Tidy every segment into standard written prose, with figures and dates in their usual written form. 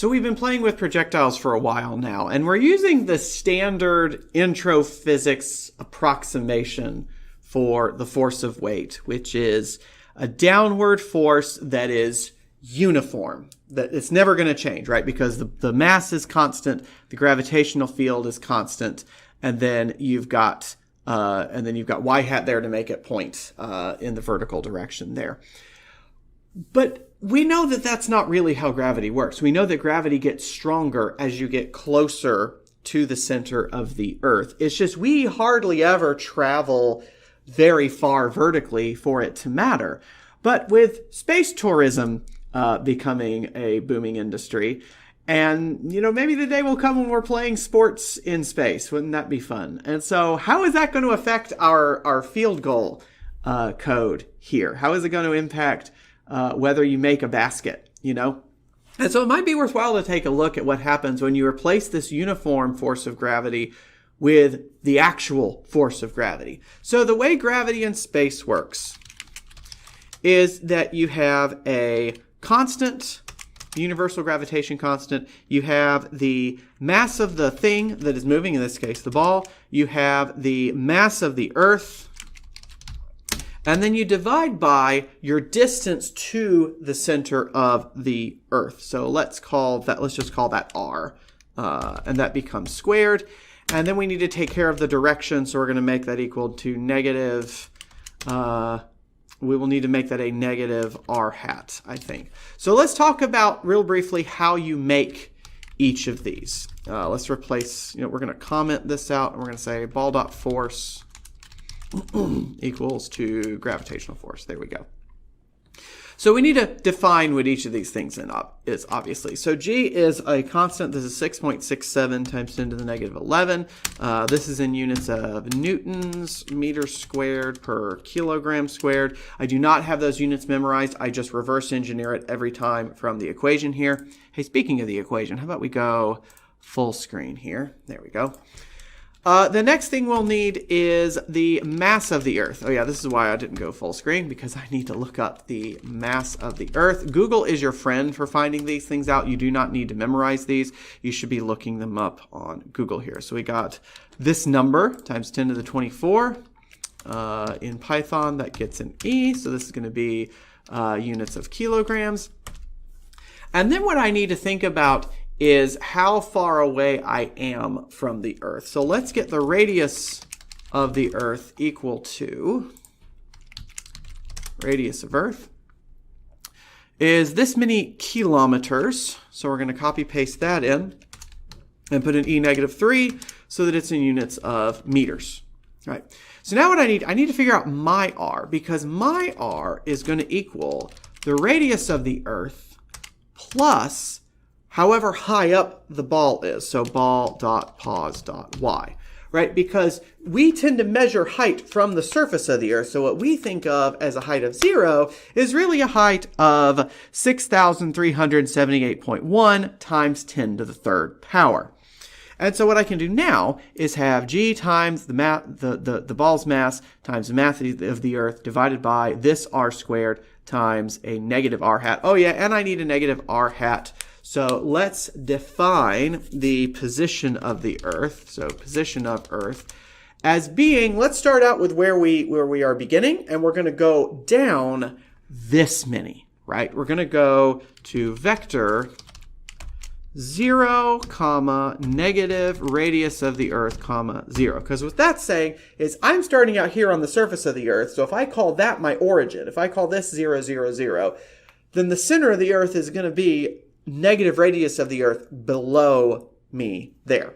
So we've been playing with projectiles for a while now, and we're using the standard intro physics approximation for the force of weight, which is a downward force that is uniform, that it's never going to change, right? Because the mass is constant, the gravitational field is constant, and then you've got y hat there to make it point in the vertical direction there. But we know that that's not really how gravity works. We know that gravity gets stronger as you get closer to the center of the Earth. It's just we hardly ever travel very far vertically for it to matter. But with space tourism becoming a booming industry, and, you know, maybe the day will come when we're playing sports in space. Wouldn't that be fun? And so how is that going to affect our field goal code here? How is it going to impact whether you make a basket, you know? And so it might be worthwhile to take a look at what happens when you replace this uniform force of gravity with the actual force of gravity. So the way gravity in space works is that you have a constant, universal gravitation constant. You have the mass of the thing that is moving, in this case, the ball. You have the mass of the Earth. And then you divide by your distance to the center of the Earth. So let's just call that R. And that becomes squared. And then we need to take care of the direction. So we're going to make that equal to negative, we will need to make that a negative R hat, I think. So let's talk about real briefly how you make each of these. Let's replace, we're going to comment this out. And we're going to say ball.force equals to gravitational force. There we go. So we need to define what each of these things is, obviously. So G is a constant. This is 6.67 times 10 to the negative 11. This is in units of newtons, meters squared per kilogram squared. I do not have those units memorized. I just reverse engineer it every time from the equation here. Hey, speaking of the equation, how about we go full screen here? There we go. The next thing we'll need is the mass of the Earth. Oh yeah, this is why I didn't go full screen, because I need to look up the mass of the Earth. Google is your friend for finding these things out. You do not need to memorize these. You should be looking them up on Google here. So we got this number times 10 to the 24. In Python, that gets an E. So this is going to be units of kilograms. And then what I need to think about is how far away I am from the Earth. So let's get the radius of the Earth equal to radius of Earth is this many kilometers. So we're going to copy paste that in and put an E negative 3 so that it's in units of meters. All right. So now what I need to figure out my R, because my R is going to equal the radius of the Earth plus however high up the ball is, so ball.pos.y, right? Because we tend to measure height from the surface of the Earth, so what we think of as a height of 0 is really a height of 6,378.1 times 10 to the third power. And so what I can do now is have g times the ball's mass times the mass of the Earth divided by this r squared times a negative r hat. Oh yeah, and I need a negative r hat. So let's define the position of the Earth, so position of Earth, as being, let's start out with where we are beginning, and we're going to go down this many, right? We're going to go to vector 0, comma, negative radius of the Earth, comma, 0. Because what that's saying is I'm starting out here on the surface of the Earth, so if I call that my origin, if I call this 0, 0, 0, then the center of the Earth is going to be negative radius of the Earth below me there.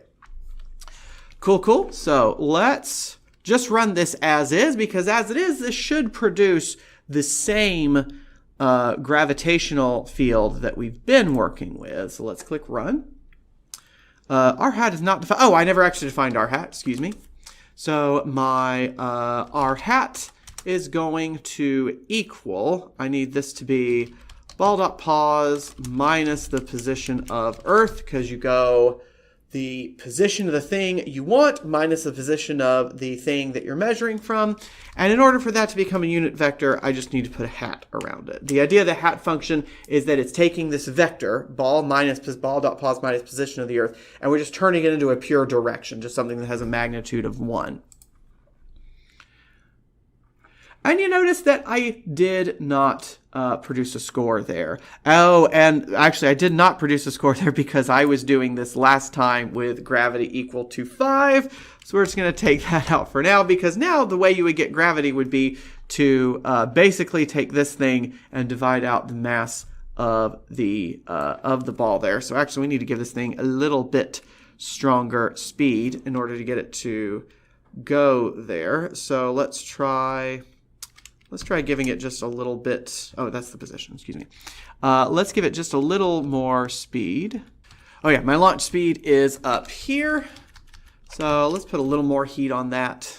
Cool, cool. So let's just run this as is, because as it is, this should produce the same gravitational field that we've been working with. So let's click run. R hat is not defined. Oh, I never actually defined R hat. Excuse me. So my R hat is going to equal, I need this to be ball.pos minus the position of Earth, because you go the position of the thing you want minus the position of the thing that you're measuring from. And in order for that to become a unit vector, I just need to put a hat around it. The idea of the hat function is that it's taking this vector, ball.pos minus position of the Earth, and we're just turning it into a pure direction, just something that has a magnitude of 1. And you notice that I did not produce a score there. Oh, and actually I did not produce a score there because I was doing this last time with gravity equal to 5. So we're just going to take that out for now, because now the way you would get gravity would be to basically take this thing and divide out the mass of the ball there. So actually we need to give this thing a little bit stronger speed in order to get it to go there. So let's try giving it just a little bit. Oh, that's the position. Excuse me. Let's give it just a little more speed. Oh yeah, my launch speed is up here. So let's put a little more heat on that.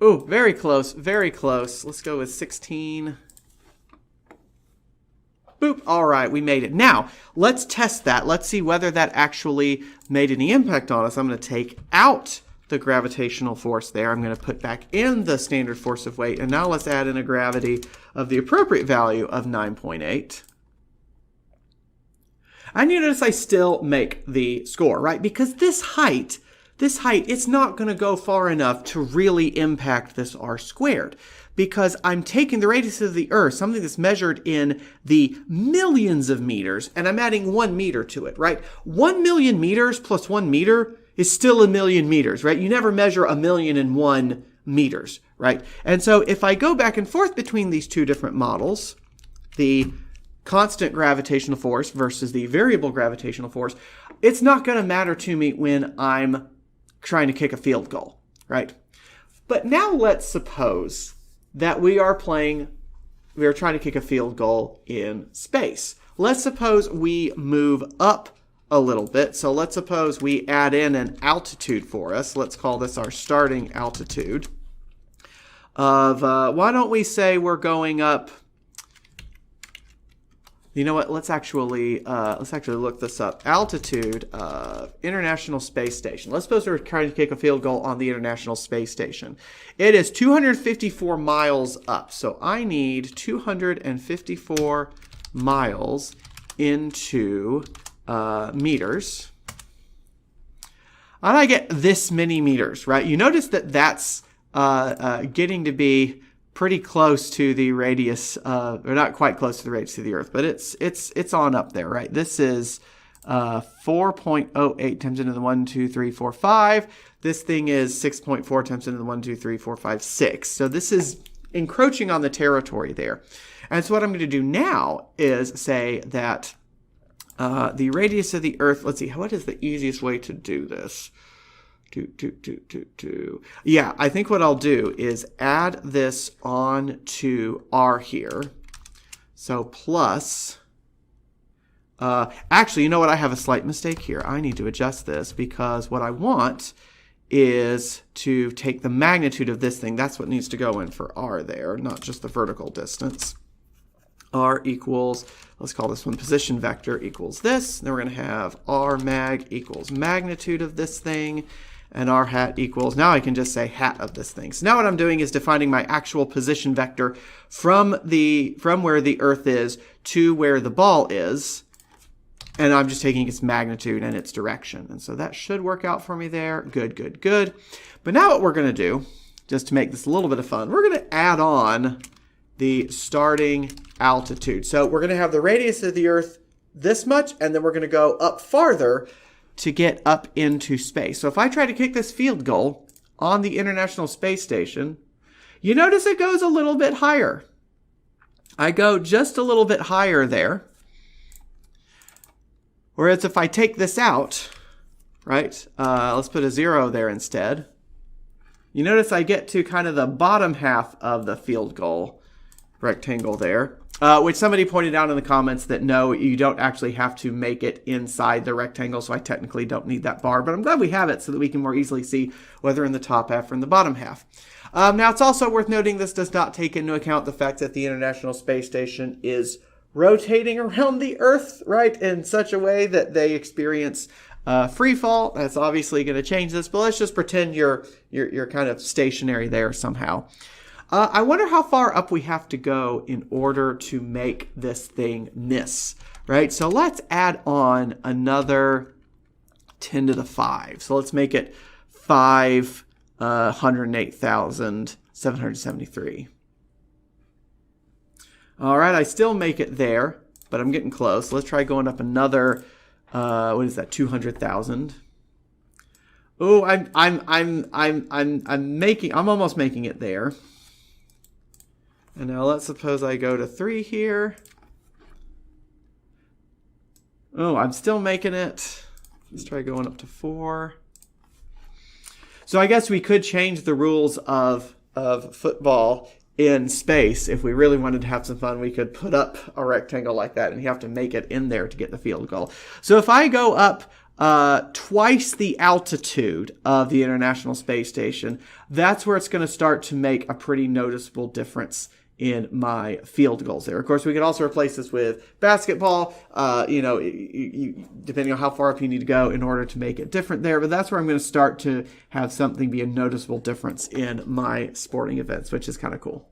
Ooh, very close, very close. Let's go with 16. Boop. All right, we made it. Now, let's test that. Let's see whether that actually made any impact on us. I'm going to take out the gravitational force there. I'm going to put back in the standard force of weight. And now let's add in a gravity of the appropriate value of 9.8. And you notice I still make the score, right? Because this height, it's not going to go far enough to really impact this r squared. Because I'm taking the radius of the Earth, something that's measured in the millions of meters, and I'm adding 1 meter to it, right? 1 million meters plus 1 meter is still a million meters, right? You never measure 1,000,001 meters, right? And so if I go back and forth between these two different models, the constant gravitational force versus the variable gravitational force, it's not going to matter to me when I'm trying to kick a field goal, right? But now let's suppose that we are trying to kick a field goal in space. Let's suppose we move up a little bit. So let's suppose we add in an altitude for us. Let's call this our starting altitude of, why don't we say we're going up, you know what, let's actually look this up. Altitude of International Space Station. Let's suppose we're trying to kick a field goal on the International Space Station. It is 254 miles up. So I need 254 miles into meters, and I get this many meters, right? You notice that that's getting to be pretty close to the radius, or not quite close to the radius of the Earth, but it's on up there, right? This is 4.08 times 10 to the 1, 2, 3, 4, 5. This thing is 6.4 times 10 to the 1, 2, 3, 4, 5, 6. So this is encroaching on the territory there. And so what I'm going to do now is say that the radius of the Earth, let's see, what is the easiest way to do this? Yeah, I think what I'll do is add this on to R here. So plus, actually, you know what? I have a slight mistake here. I need to adjust this because what I want is to take the magnitude of this thing. That's what needs to go in for R there, not just the vertical distance. R equals, let's call this one position vector equals this. Then we're going to have R mag equals magnitude of this thing. And R hat equals, now I can just say hat of this thing. So now what I'm doing is defining my actual position vector from where the Earth is to where the ball is. And I'm just taking its magnitude and its direction. And so that should work out for me there. Good, good, good. But now what we're going to do, just to make this a little bit of fun, we're going to add on the starting altitude. So we're going to have the radius of the Earth this much, and then we're going to go up farther to get up into space. So if I try to kick this field goal on the International Space Station, you notice it goes a little bit higher. I go just a little bit higher there. Whereas if I take this out, right, let's put a 0 there instead. You notice I get to kind of the bottom half of the field goal rectangle there, which somebody pointed out in the comments that no, you don't actually have to make it inside the rectangle, so I technically don't need that bar, but I'm glad we have it so that we can more easily see whether in the top half or in the bottom half. Now, it's also worth noting this does not take into account the fact that the International Space Station is rotating around the Earth, right, in such a way that they experience free fall. That's obviously going to change this, but let's just pretend you're kind of stationary there somehow. I wonder how far up we have to go in order to make this thing miss, right? So let's add on another 10 to the 5. So let's make it 508,773. All right, I still make it there, but I'm getting close. Let's try going up another, what is that, 200,000. Oh, I'm almost making it there. And now let's suppose I go to 3 here. Oh, I'm still making it. Let's try going up to 4. So I guess we could change the rules of football in space. If we really wanted to have some fun, we could put up a rectangle like that, and you have to make it in there to get the field goal. So if I go up twice the altitude of the International Space Station, that's where it's going to start to make a pretty noticeable difference in my field goals there. Of course, we could also replace this with basketball, depending on how far up you need to go in order to make it different there. But that's where I'm going to start to have something be a noticeable difference in my sporting events, which is kind of cool.